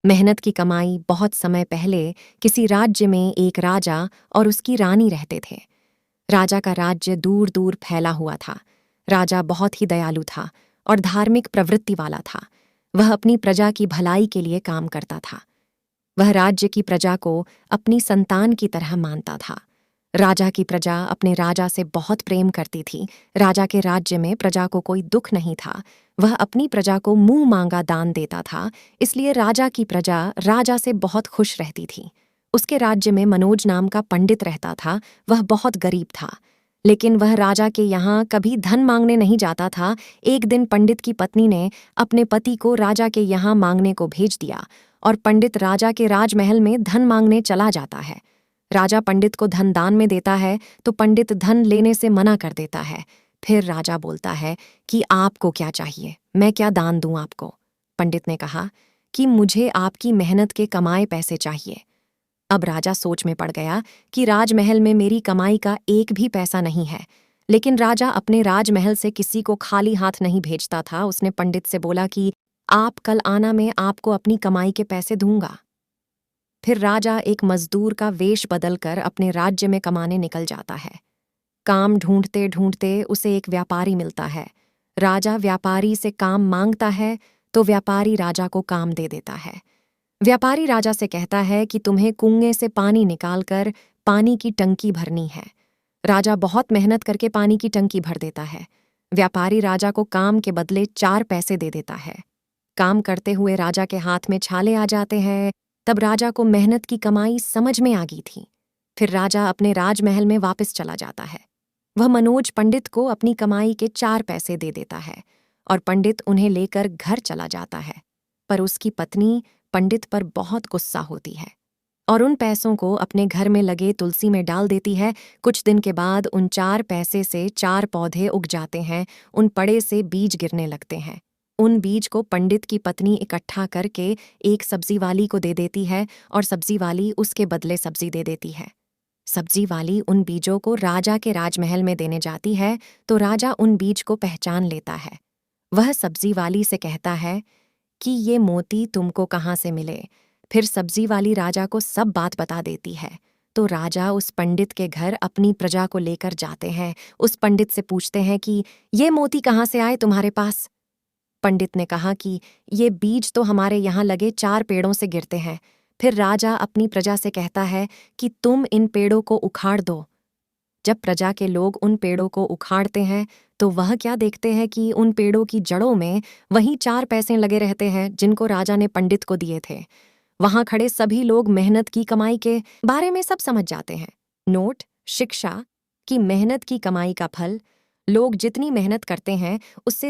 मेहनत की कमाई बहुत समय पहले किसी राज्य में एक राजा और उसकी रानी रहते थे। राजा का राज्य दूर दूर फैला हुआ था। राजा बहुत ही दयालु था और धार्मिक प्रवृत्ति वाला था। वह अपनी प्रजा की भलाई के लिए काम करता था। वह राज्य की प्रजा को अपनी संतान की तरह मानता था। राजा की प्रजा अपने राजा से बहुत प्रेम करती थी। राजा के राज्य में प्रजा को कोई दुख नहीं था। वह अपनी प्रजा को मुंह मांगा दान देता था, इसलिए राजा की प्रजा राजा से बहुत खुश रहती थी। उसके राज्य में मनोज नाम का पंडित रहता था। वह बहुत गरीब था, लेकिन वह राजा के यहाँ कभी धन मांगने नहीं जाता था। एक दिन पंडित की पत्नी ने अपने पति को राजा के यहाँ मांगने को भेज दिया और पंडित राजा के राजमहल में धन मांगने चला जाता है। राजा पंडित को धन दान में देता है तो पंडित धन लेने से मना कर देता है। फिर राजा बोलता है कि आपको क्या चाहिए, मैं क्या दान दूं आपको। पंडित ने कहा कि मुझे आपकी मेहनत के कमाए पैसे चाहिए। अब राजा सोच में पड़ गया कि राजमहल में मेरी कमाई का एक भी पैसा नहीं है, लेकिन राजा अपने राजमहल से किसी को खाली हाथ नहीं भेजता था। उसने पंडित से बोला कि आप कल आना, मैं आपको अपनी कमाई के पैसे दूंगा। फिर राजा एक मजदूर का वेश बदलकर अपने राज्य में कमाने निकल जाता है। काम ढूंढते ढूंढते उसे एक व्यापारी मिलता है। राजा व्यापारी से काम मांगता है तो व्यापारी राजा को काम दे देता है। व्यापारी राजा से कहता है कि तुम्हें कुएं से पानी निकालकर पानी की टंकी भरनी है। राजा बहुत मेहनत करके पानी की टंकी भर देता है। व्यापारी राजा को काम के बदले 4 पैसे दे देता है। काम करते हुए राजा के हाथ में छाले आ जाते हैं। तब राजा को मेहनत की कमाई समझ में आ गई थी। फिर राजा अपने राजमहल में वापस चला जाता है। वह मनोज पंडित को अपनी कमाई के 4 पैसे दे देता है और पंडित उन्हें लेकर घर चला जाता है। पर उसकी पत्नी पंडित पर बहुत गुस्सा होती है और उन पैसों को अपने घर में लगे तुलसी में डाल देती है। कुछ दिन के बाद उन 4 पैसे से 4 पौधे उग जाते हैं। उन पड़े से बीज गिरने लगते हैं। उन बीज को पंडित की पत्नी इकट्ठा करके एक सब्जी वाली को दे देती है और सब्जी वाली उसके बदले सब्जी दे देती है। सब्जी वाली उन बीजों को राजा के राजमहल में देने जाती है तो राजा उन बीज को पहचान लेता है। वह सब्जी वाली से कहता है कि ये मोती तुमको कहाँ से मिले। फिर सब्जी वाली राजा को सब बात बता देती है। तो राजा उस पंडित के घर अपनी प्रजा को लेकर जाते हैं। उस पंडित से पूछते हैं कि ये मोती कहाँ से आए तुम्हारे पास। पंडित ने कहा कि ये बीज तो हमारे यहाँ लगे 4 पेड़ों से गिरते हैं। फिर राजा अपनी प्रजा से कहता है कि तुम इन पेड़ों को उखाड़ दो। जब प्रजा के लोग उन पेड़ों को उखाड़ते हैं तो वह क्या देखते हैं कि उन पेड़ों की जड़ों में वही 4 पैसे लगे रहते हैं जिनको राजा ने पंडित को दिए थे। वहां खड़े सभी लोग मेहनत की कमाई के बारे में सब समझ जाते हैं। नोट: शिक्षा कि मेहनत की कमाई का फल, लोग जितनी मेहनत करते हैं उससे